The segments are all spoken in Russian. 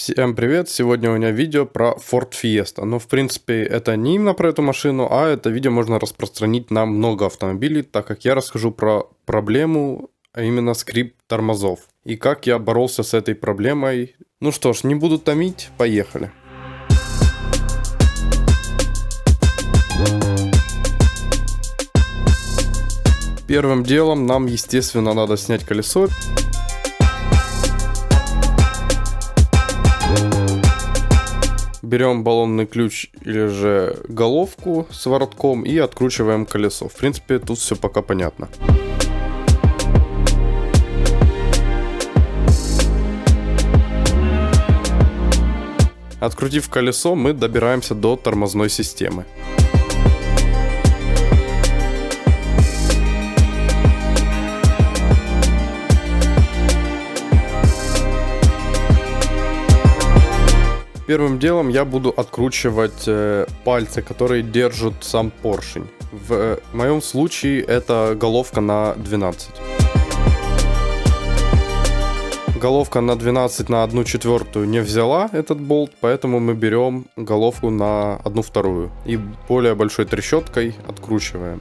Всем привет! Сегодня у меня видео про Ford Fiesta. Но в принципе это не именно про эту машину, а это видео можно распространить на много автомобилей, так как я расскажу про проблему, а именно скрип тормозов. И как я боролся с этой проблемой. Ну что ж, не буду томить, поехали. Первым делом нам, естественно, надо снять колесо. Берем баллонный ключ или же головку с воротком и откручиваем колесо. В принципе, тут все пока понятно. Открутив колесо, мы добираемся до тормозной системы. Первым делом я буду откручивать пальцы, которые держат сам поршень. В моем случае это головка на 12. Головка на 12 на 1/4 не взяла этот болт, поэтому мы берем головку на 1/2 и более большой трещоткой откручиваем.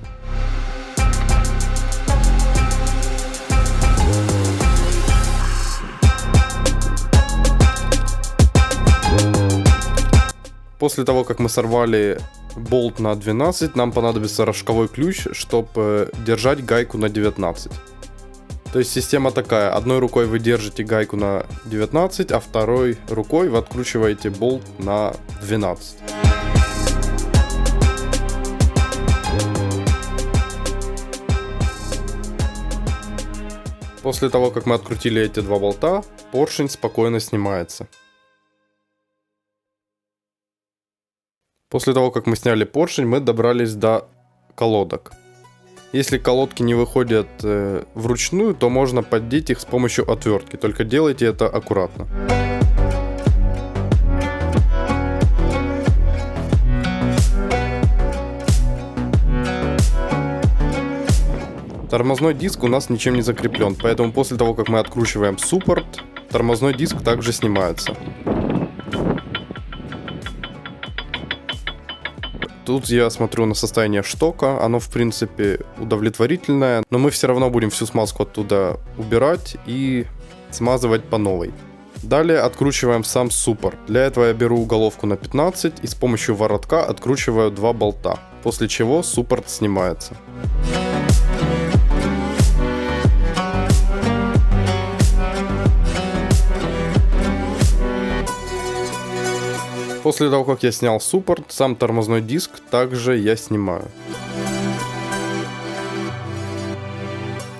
После того, как мы сорвали болт на 12, нам понадобится рожковой ключ, чтобы держать гайку на 19. То есть система такая: одной рукой вы держите гайку на 19, а второй рукой вы откручиваете болт на 12. После того, как мы открутили эти два болта, поршень спокойно снимается. После того, как мы сняли поршень, мы добрались до колодок. Если колодки не выходят вручную, то можно поддеть их с помощью отвертки. Только делайте это аккуратно. Тормозной диск у нас ничем не закреплен, поэтому после того, как мы откручиваем суппорт, тормозной диск также снимается. Тут я смотрю на состояние штока, оно в принципе удовлетворительное, но мы все равно будем всю смазку оттуда убирать и смазывать по новой. Далее откручиваем сам суппорт. Для этого я беру головку на 15 и с помощью воротка откручиваю два болта, после чего суппорт снимается. После того, как я снял суппорт, сам тормозной диск также я снимаю.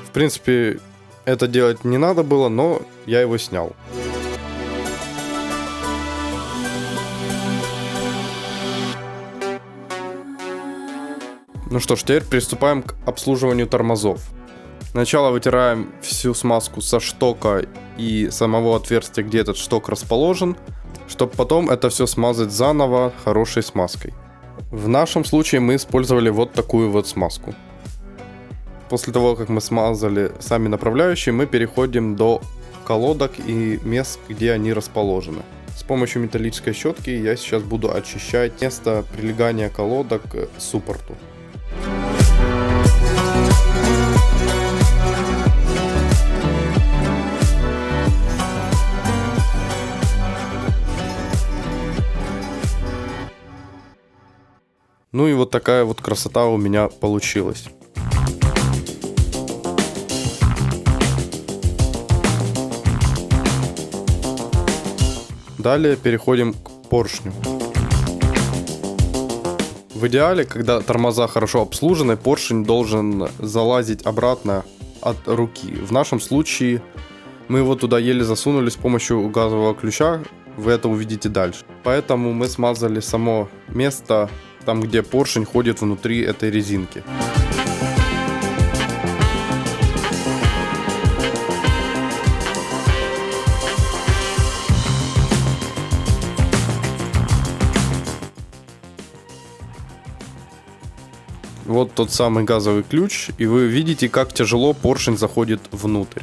В принципе, это делать не надо было, но я его снял. Ну что ж, теперь приступаем к обслуживанию тормозов. Сначала вытираем всю смазку со штока и самого отверстия, где этот шток расположен, чтобы потом это все смазать заново хорошей смазкой. В нашем случае мы использовали вот такую вот смазку. После того, как мы смазали сами направляющие, мы переходим до колодок и мест, где они расположены. С помощью металлической щетки я сейчас буду очищать место прилегания колодок к суппорту. Ну и вот такая вот красота у меня получилась. Далее переходим к поршню. В идеале, когда тормоза хорошо обслужены, поршень должен залазить обратно от руки. В нашем случае мы его туда еле засунули с помощью газового ключа, вы это увидите дальше. Поэтому мы смазали само место, там где поршень ходит внутри этой резинки. Вот тот самый газовый ключ, и вы видите, как тяжело поршень заходит внутрь.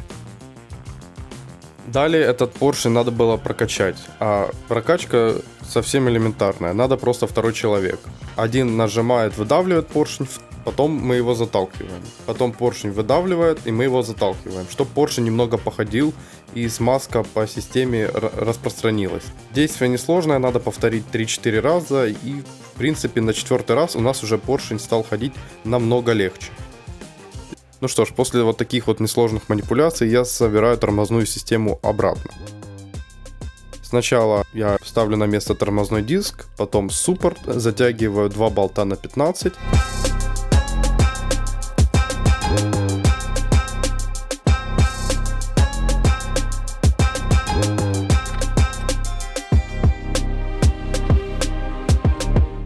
Далее этот поршень надо было прокачать, а прокачка совсем элементарная, надо просто второй человек. Один нажимает, выдавливает поршень, потом мы его заталкиваем. Потом поршень выдавливает, и мы его заталкиваем, чтобы поршень немного походил и смазка по системе распространилась. Действие несложное, надо повторить 3-4 раза, и в принципе на 4-й раз у нас уже поршень стал ходить намного легче. Ну что ж, после вот таких вот несложных манипуляций я собираю тормозную систему обратно. Сначала я ставлю на место тормозной диск, потом суппорт, затягиваю 2 болта на 15.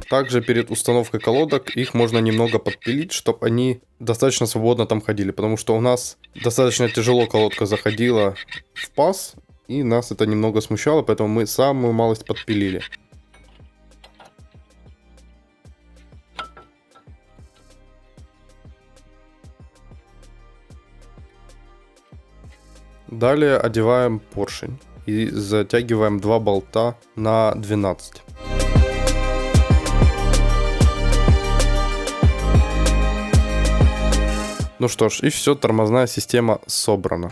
Также перед установкой колодок их можно немного подпилить, чтобы они достаточно свободно там ходили. Потому что у нас достаточно тяжело колодка заходила в паз, и нас это немного смущало, поэтому мы самую малость подпилили. Далее одеваем поршень и затягиваем 2 болта на 12. Ну что ж, и все, тормозная система собрана.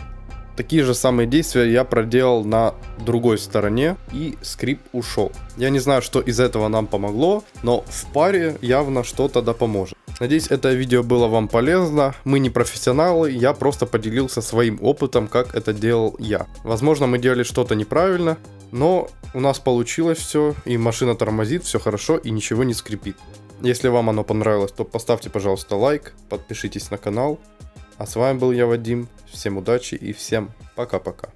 Такие же самые действия я проделал на другой стороне, и скрип ушел. Я не знаю, что из этого нам помогло, но в паре явно что-то да поможет. Надеюсь, это видео было вам полезно. Мы не профессионалы, я просто поделился своим опытом, как это делал я. Возможно, мы делали что-то неправильно, но у нас получилось все, и машина тормозит, все хорошо, и ничего не скрипит. Если вам оно понравилось, то поставьте, пожалуйста, лайк, подпишитесь на канал. А с вами был я, Вадим. Всем удачи и всем пока-пока.